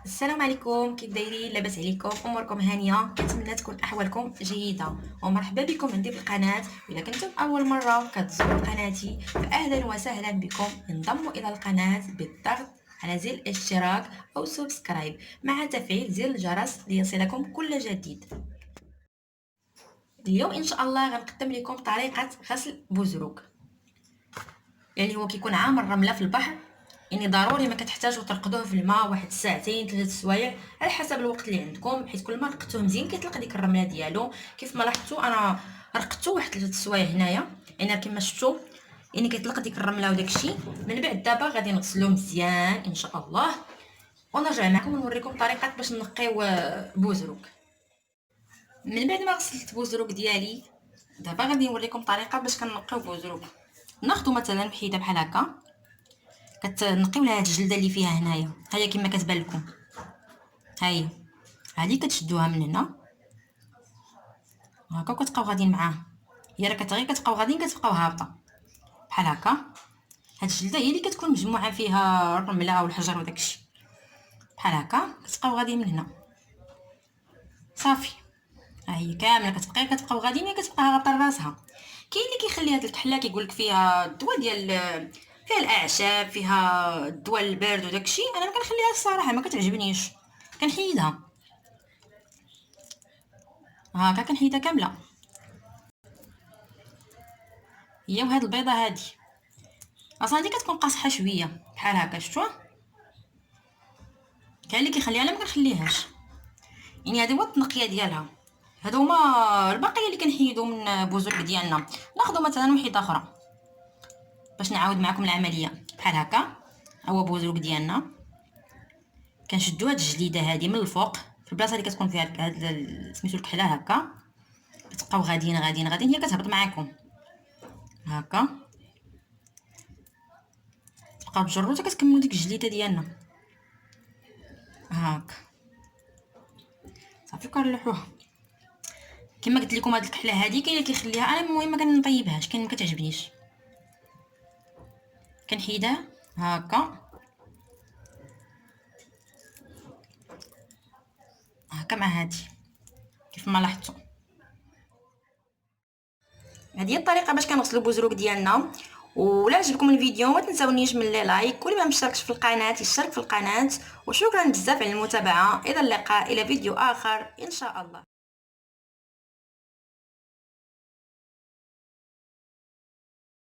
السلام عليكم، كيف دايرين؟ لاباس عليكم؟ اموركم هانيه؟ كنتمنى تكون احوالكم جيده ومرحبا بكم عندي في القناه. اذا كنتم اول مره كتزوروا قناتي فاهلا وسهلا بكم. انضموا الى القناه بالضغط على زر الاشتراك او سبسكرايب مع تفعيل زر الجرس ليصلكم كل جديد. اليوم ان شاء الله غنقدم لكم طريقه غسل بوزروك، يعني هو كيكون عامل رمله في البحر. يعني ضروري ما كتحتاجوا ترقدوه في الماء واحد ساعتين 3 سوايع على حسب الوقت اللي عندكم، حيت كل ما رقدتوه مزيان كيطلق ديك الرمله ديالو. كيف ما لاحظتوا انا رقدته واحد 3 سوايع هنايا، يعني كما شفتوا يعني كيطلق ديك الرمله وداكشي. من بعد دابا غادي نغسلوه مزيان ان شاء الله، ونرجع معكم ونوريكم طريقه باش نقيو بوزروك. من بعد ما غسلت بوزروك ديالي دابا غادي نوريكم طريقه باش كنقيو بوزروك. ناخذ مثلا وحيده بحال هكا، كتنقيو لها هاد الجلده اللي فيها هنايا، هي كما كتبان لكم، هاهي هادي كتشدوها من هنا هكا وكتبقاو غاديين معاها. هي راه غير كتبقاو غاديين كتبقاو هابطه بحال هكا. هاد الجلده هي اللي كتكون مجموعه فيها الرمله والحجر وداكشي بحال هكا. كتبقاو غاديين من هنا صافي، ها هي كامله كتبقاو غاديين، هي كتبقى هابطه لراسها. كاين اللي كيخلي هاد الكحله كيقولك فيها الدواء ديال، فيها الاعشاب، فيها الدواء البرد وداكشي. انا ما كنخليها الصراحه، ما كتعجبنيش، كنحيدها هاكا، كنحيدها كامله. هي وهاد البيضه هادي اصلا هادي كتكون قاصحه شويه بحال هكا، شفتوها؟ كاين اللي كيخليها، انا ما كنخليهاش. يعني هذه هو التنقيه ديالها. هادو هما البقيه اللي كنحيدو من بوزرك ديالنا. ناخذ مثلا وحيده اخرى باش نعاود معكم العمليه بحال هكا. ها هو بوزرك ديالنا، كنشدو هاد الجليده هادي من الفوق في البلاصه اللي كتكون فيها هاد سميتو الكحله هكا. كتبقاو غاديين غاديين غاديين، هي كتهبط معكم هكا. تبقاو تجروا حتى كتكملوا ديك الجليده ديالنا هاك صافي. كنلوحوها كما قلت لكم. هاد الكحله هادي كاين اللي كيخليها، انا المهم ما كنطيبهاش، كاين ما كتعجبنيش. كنحيدها هكا هكا مع هادي كيف ما لاحظتوا. هذه هي الطريقه باش كنغسلوا بوزروك ديالنا. ولا عجبكم الفيديو ما تنساونيش من لي لايك، واللي ما مشتركش في القناه يشترك في القناه. وشكرا بزاف على المتابعه، الى اللقاء الى فيديو اخر ان شاء الله.